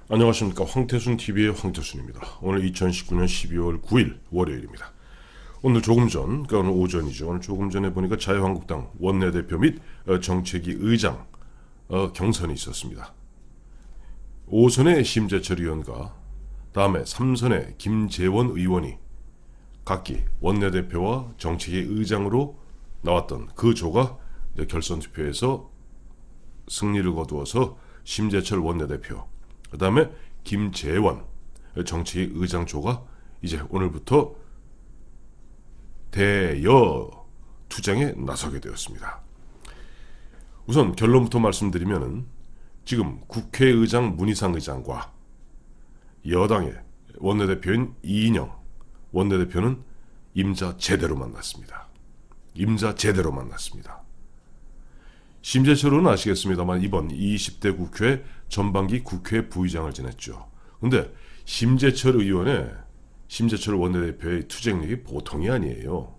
안녕하십니까. 황태순 TV의 황태순입니다. 오늘 2019년 12월 9일 월요일입니다. 오늘 조금 전, 그러니까 오늘 오전이죠. 오늘 조금 전에 보니까 자유한국당 원내대표 및 정책위 의장 경선이 있었습니다. 5선의 심재철 의원과 다음에 3선의 김재원 의원이 각기 원내대표와 정책위 의장으로 나왔던 그 조가 결선 투표에서 승리를 거두어서 심재철 원내대표, 그 다음에 김재원 정책위 의장조가 이제 오늘부터 대여 투쟁에 나서게 되었습니다. 우선 결론부터 말씀드리면은 지금 국회의장 문희상 의장과 여당의 원내대표인 이인영 원내대표는 임자 제대로 만났습니다. 심재철 의원은 아시겠습니다만 이번 20대 국회 전반기 국회 부의장을 지냈죠. 근데 심재철 원내대표의 투쟁력이 보통이 아니에요.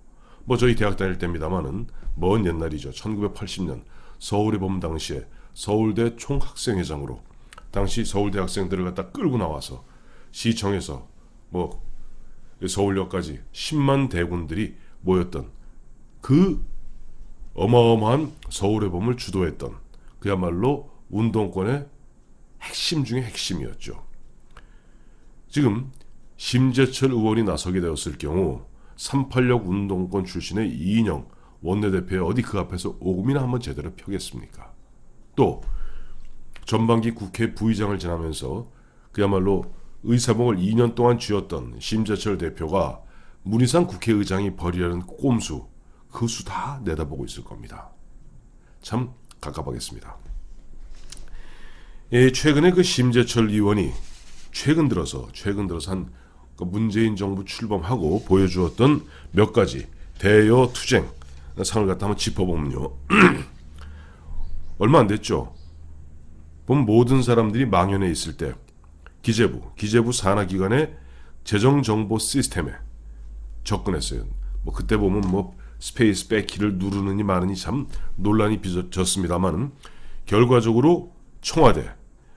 저희 대학 다닐 때입니다만은 먼 옛날이죠. 1980년 서울에 보면 당시에 서울대 총학생회장으로 당시 서울대 학생들을 갖다 끌고 나와서 시청에서 서울역까지 10만 대군들이 모였던 그 어마어마한 서울의 봄을 주도했던 그야말로 운동권의 핵심 중의 핵심이었죠. 지금 심재철 의원이 나서게 되었을 경우 386 운동권 출신의 이인영 원내대표의 어디 그 앞에서 오금이나 한번 제대로 펴겠습니까? 또 전반기 국회 부의장을 지나면서 그야말로 의사봉을 2년 동안 쥐었던 심재철 대표가 문희상 국회의장이 벌이려는 꼼수, 그 수 다 내다보고 있을 겁니다. 참 갑갑하겠습니다. 최근에 그 심재철 의원이 최근 들어서 한 문재인 정부 출범하고 보여주었던 몇 가지 대여 투쟁 상을 갖다 한번 짚어보면요. 얼마 안 됐죠. 보면 모든 사람들이 망연해 있을 때 기재부 산하기관의 재정정보 시스템에 접근했어요. 그때 보면 스페이스 백키를 누르느니 마느니 참 논란이 빚어졌습니다만 결과적으로 청와대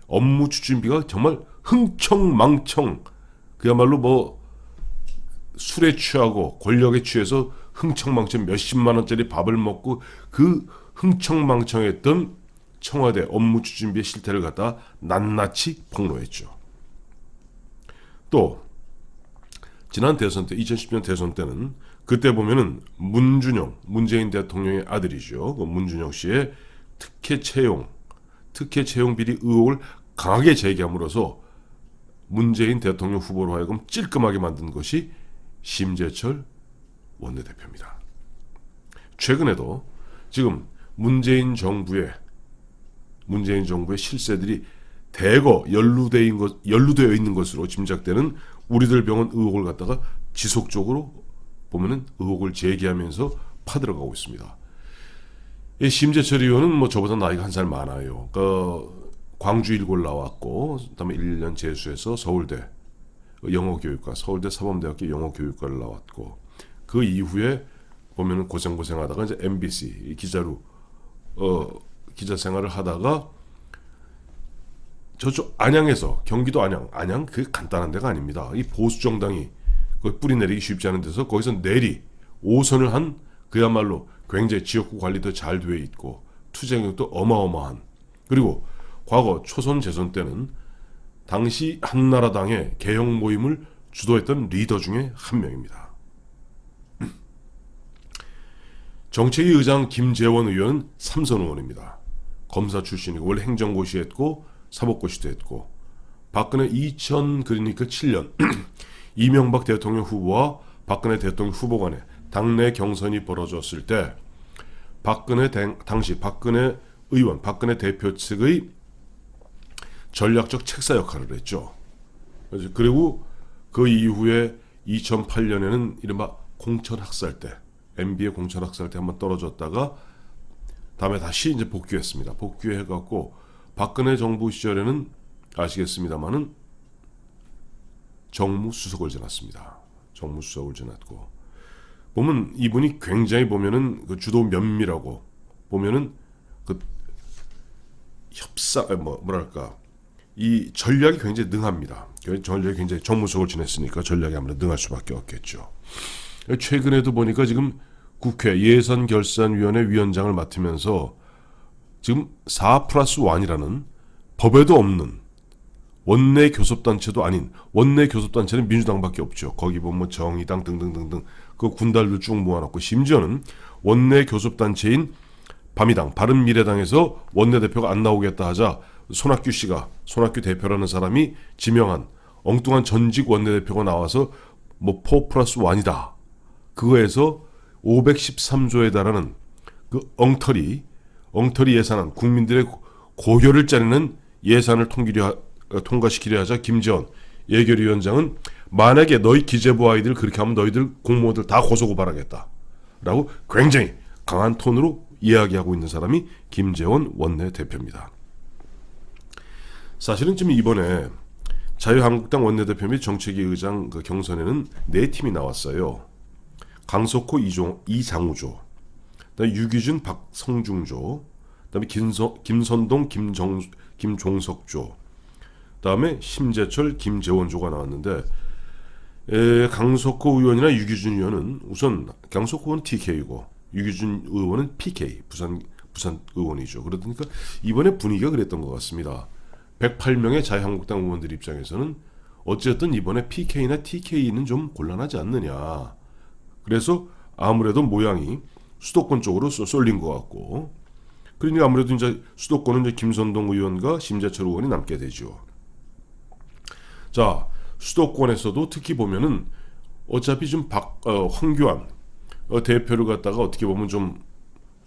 업무 추진비가 정말 흥청망청, 그야말로 술에 취하고 권력에 취해서 흥청망청 몇십만 원짜리 밥을 먹고 그 흥청망청했던 청와대 업무 추진비의 실태를 갖다 낱낱이 폭로했죠. 또 지난 대선 때 2010년 대선 때는 그때 보면은 문재인 대통령의 아들이죠. 문준영 씨의 특혜 채용 비리 의혹을 강하게 제기함으로써 문재인 대통령 후보로 하여금 찔끔하게 만든 것이 심재철 원내대표입니다. 최근에도 지금 문재인 정부의 실세들이 대거 연루되어 있는 것으로 짐작되는 우리들 병원 의혹을 갖다가 지속적으로 보면은 의혹을 제기하면서 파들어가고 있습니다. 이 심재철 의원은 저보다 나이가 한 살 많아요. 광주 일골 나왔고, 그다음에 1년 재수해서 서울대 영어교육과, 서울대 사범대학교 영어교육과를 나왔고, 그 이후에 보면은 고생하다가 이제 MBC 기자로 기자 생활을 하다가 저쪽 안양에서, 경기도 안양 그 간단한 데가 아닙니다. 이 보수 정당이 뿌리 내리기 쉽지 않은 데서 거기서 5선을 한 그야말로 굉장히 지역구 관리도 잘 되어 있고 투쟁력도 어마어마한, 그리고 과거 초선 재선 때는 당시 한나라당의 개혁 모임을 주도했던 리더 중에 한 명입니다. 정책위 의장 김재원 의원은 3선 의원입니다. 검사 출신이고 원래 행정고시 했고 사법고시도 했고, 박근혜 7년 이명박 대통령 후보와 박근혜 대통령 후보 간에 당내 경선이 벌어졌을 때 당시 박근혜 대표 측의 전략적 책사 역할을 했죠. 그리고 그 이후에 2008년에는 이른바 공천학살 때, MB의 공천학살 때 한번 떨어졌다가 다음에 다시 이제 복귀했습니다. 복귀해갖고 박근혜 정부 시절에는 아시겠습니다만은 정무수석을 지났습니다. 정무수석을 지났고, 보면 이분이 굉장히 보면은 그 주도 면밀하고 보면은 그 협상 이 전략이 굉장히 능합니다. 전략이 굉장히 정무수석을 지냈으니까 전략이 아무래도 능할 수밖에 없겠죠. 최근에도 보니까 지금 국회 예산결산위원회 위원장을 맡으면서 지금 4+1이라는 법에도 없는 원내 교섭단체도 아닌, 원내 교섭단체는 민주당밖에 없죠. 거기 보면 뭐 정의당 등등등등 그 군달도 쭉 모아놓고, 심지어는 원내 교섭단체인 바미당, 바른미래당에서 원내대표가 안 나오겠다 하자 손학규 씨가, 손학규 대표라는 사람이 지명한 엉뚱한 전직 원내대표가 나와서 뭐 4+1이다. 그거에서 513조에 달하는 그 엉터리 예산안, 국민들의 고혈을 짜내는 예산을 통과시키려 하자 김재원 예결위원장은 만약에 너희 기재부 아이들 그렇게 하면 너희들 공무원들 다 고소고발하겠다 라고 굉장히 강한 톤으로 이야기하고 있는 사람이 김재원 원내대표입니다. 사실은 지금 이번에 자유한국당 원내대표 및 정책위 의장 그 경선에는 4팀이 나왔어요. 강석호 이장우조, 그다음에 유기준 박성중조, 그다음에 김선동 김종석조, 그다음에 심재철 김재원조가 나왔는데, 강석호 의원이나 유기준 의원은 우선, 강석호 의원은 TK이고 유기준 의원은 PK 부산 의원이죠. 그러니까 이번에 분위기가 그랬던 것 같습니다. 108명의 자유한국당 의원들 입장에서는 어쨌든 이번에 PK나 TK는 좀 곤란하지 않느냐. 그래서 아무래도 모양이 수도권 쪽으로 쏠린 것 같고, 그러니까 아무래도 이제 수도권은 이제 김선동 의원과 심재철 의원이 남게 되죠. 자, 수도권에서도 특히 보면은 어차피 좀 황교안 대표를 갖다가 어떻게 보면 좀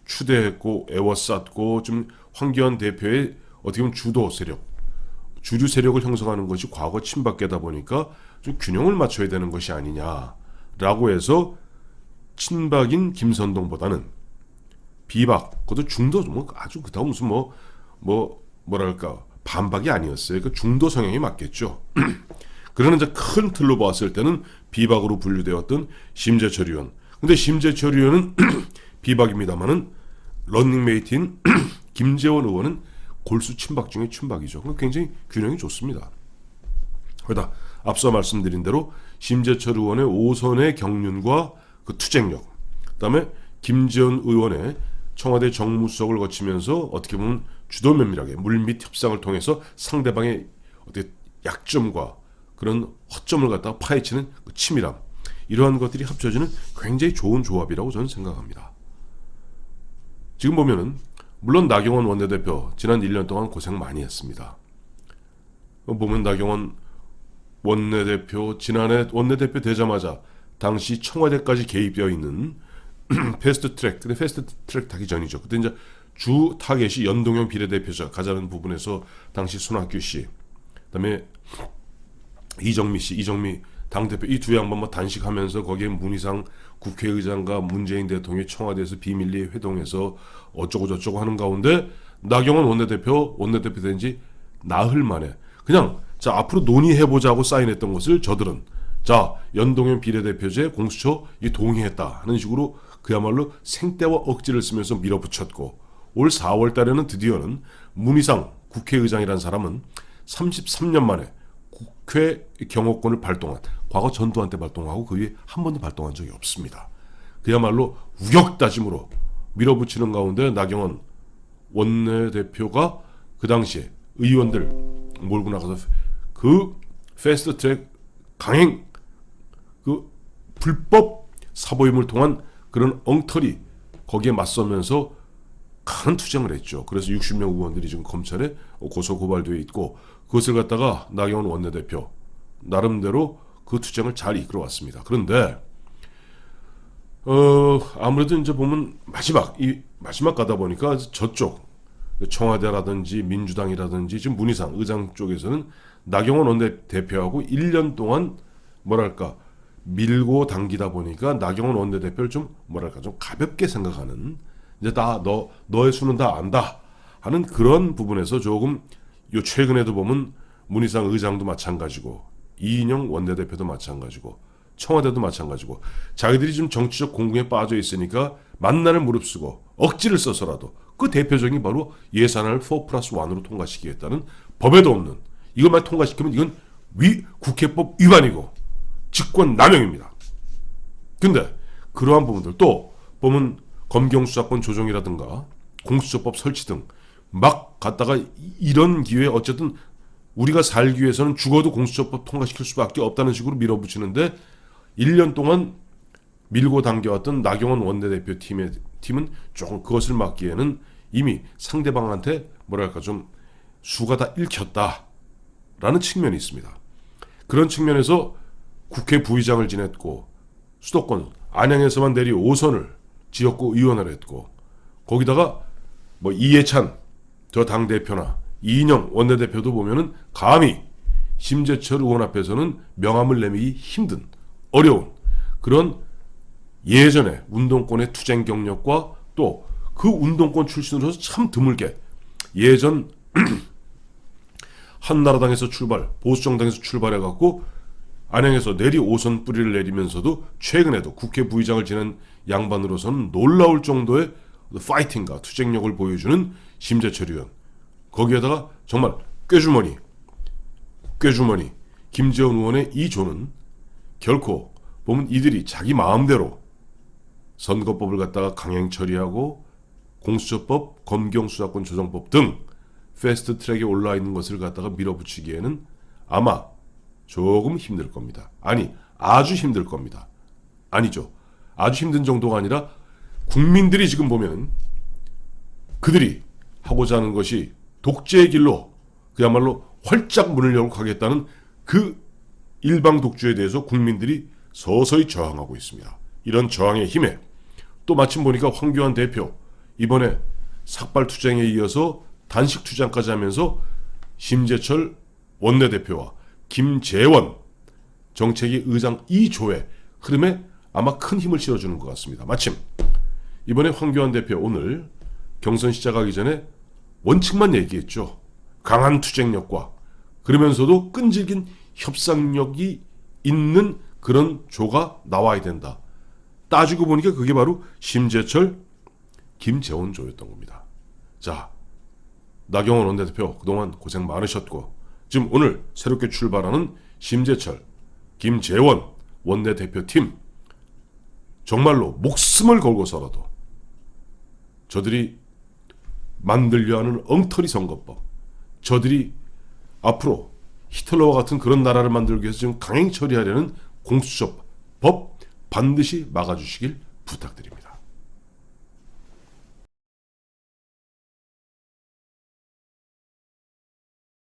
추대했고 애워쌌고, 좀 황교안 대표의 어떻게 보면 주류 세력을 형성하는 것이 과거 친박계다 보니까 좀 균형을 맞춰야 되는 것이 아니냐라고 해서 친박인 김선동보다는 비박, 그것도 중도, 뭐 아주 그다음 무슨 뭐랄까 반박이 아니었어요. 그 중도 성향이 맞겠죠. 그러나 이제 큰 틀로 봤을 때는 비박으로 분류되었던 심재철 의원. 근데 심재철 의원은 비박입니다만은 런닝메이트인 김재원 의원은 골수 친박 중에 친박이죠. 굉장히 균형이 좋습니다. 거기다 앞서 말씀드린 대로 심재철 의원의 5선의 경륜과 그 투쟁력, 그다음에 김재원 의원의 청와대 정무수석을 거치면서 어떻게 보면 주도 면밀하게 물밑 협상을 통해서 상대방의 어떻게 약점과 그런 허점을 갖다가 파헤치는 그 치밀함, 이러한 것들이 합쳐지는 굉장히 좋은 조합이라고 저는 생각합니다. 지금 보면은 물론 나경원 원내대표 지난 1년 동안 고생 많이 했습니다. 보면 나경원 원내대표 지난해 원내대표 되자마자 당시 청와대까지 개입되어 있는 패스트트랙, 근데 패스트트랙 타기 전이죠. 그때 이제 주 타겟이 연동형 비례대표자 가자는 부분에서 당시 손학규 씨, 그다음에 이정미 당대표, 이 두 양반 뭐 단식하면서 거기에 문희상 국회의장과 문재인 대통령이 청와대에서 비밀리에 회동해서 어쩌고 저쩌고 하는 가운데 나경원 원내대표 된 지 나흘 만에 그냥 자 앞으로 논의해보자고 사인했던 것을 저들은 자 연동형 비례대표제 공수처 동의했다 하는 식으로 그야말로 생떼와 억지를 쓰면서 밀어붙였고, 올 4월 달에는 드디어는 문희상 국회의장이라는 사람은 33년 만에 국회 경호권을 발동한, 과거 전두환 때 발동하고 그 위에 한 번도 발동한 적이 없습니다. 그야말로 우격다짐으로 밀어붙이는 가운데 나경원 원내대표가 그 당시에 의원들 몰고 나가서 그 패스트트랙 강행, 그 불법 사보임을 통한 그런 엉터리, 거기에 맞서면서 큰 투쟁을 했죠. 그래서 60명 의원들이 지금 검찰에 고소 고발되어 있고, 그것을 갖다가 나경원 원내대표 나름대로 그 투쟁을 잘 이끌어왔습니다. 그런데 아무래도 이제 보면 마지막 가다 보니까 저쪽 청와대라든지 민주당이라든지 지금 문희상 의장 쪽에서는 나경원 원내대표하고 1년 동안 뭐랄까 밀고 당기다 보니까 나경원 원내대표를 좀 가볍게 생각하는, 이제 다 너의 수는 다 안다 하는 그런 부분에서 조금 요 최근에도 보면 문희상 의장도 마찬가지고 이인영 원내대표도 마찬가지고 청와대도 마찬가지고 자기들이 좀 정치적 공궁에 빠져 있으니까 만난을 무릅쓰고 억지를 써서라도 그 대표적인 바로 예산을 4+1으로 통과시키겠다는 법에도 없는 이것만 통과시키면 이건 국회법 위반이고 직권 남용입니다. 근데 그러한 부분들 또 보면 검경수사권 조정이라든가 공수처법 설치 등 막 갔다가 이런 기회에 어쨌든 우리가 살기 위해서는 죽어도 공수처법 통과시킬 수밖에 없다는 식으로 밀어붙이는데 1년 동안 밀고 당겨왔던 나경원 원내대표 팀은 조금 그것을 막기에는 이미 상대방한테 뭐랄까 좀 수가 다 읽혔다라는 측면이 있습니다. 그런 측면에서 국회 부의장을 지냈고 수도권 안양에서만 내리 5선을 지역구 의원을 했고 거기다가 뭐 이해찬 저 당대표나 이인영 원내대표도 보면은 감히 심재철 의원 앞에서는 명함을 내밀기 힘든 어려운 그런 예전에 운동권의 투쟁 경력과 또 그 운동권 출신으로서 참 드물게 예전 한나라당에서 보수정당에서 출발해갖고 안양에서 내리 5선 뿌리를 내리면서도 최근에도 국회 부의장을 지낸 양반으로서는 놀라울 정도의 파이팅과 투쟁력을 보여주는 심재철 의원. 거기에다가 정말 꾀주머니 김재원 의원의 이 조는 결코 보면 이들이 자기 마음대로 선거법을 갖다가 강행 처리하고 공수처법, 검경수사권 조정법 등 패스트 트랙에 올라 있는 것을 갖다가 밀어붙이기에는 아마 조금 힘들 겁니다. 아니, 아주 힘들 겁니다. 아니죠. 아주 힘든 정도가 아니라 국민들이 지금 보면 그들이 하고자 하는 것이 독재의 길로 그야말로 활짝 문을 열고 가겠다는 그 일방 독주에 대해서 국민들이 서서히 저항하고 있습니다. 이런 저항의 힘에 또 마침 보니까 황교안 대표 이번에 삭발투쟁에 이어서 단식투쟁까지 하면서 심재철 원내대표와 김재원 정책위 의장 이 조의 흐름에 아마 큰 힘을 실어주는 것 같습니다. 마침 이번에 황교안 대표 오늘 경선 시작하기 전에 원칙만 얘기했죠. 강한 투쟁력과 그러면서도 끈질긴 협상력이 있는 그런 조가 나와야 된다. 따지고 보니까 그게 바로 심재철, 김재원 조였던 겁니다. 자, 나경원 원내대표 그동안 고생 많으셨고 지금 오늘 새롭게 출발하는 심재철, 김재원 원내대표팀 정말로 목숨을 걸고서라도 저들이 만들려 하는 엉터리 선거법, 저들이 앞으로 히틀러와 같은 그런 나라를 만들기 위해서 지금 강행 처리하려는 공수처법 반드시 막아주시길 부탁드립니다.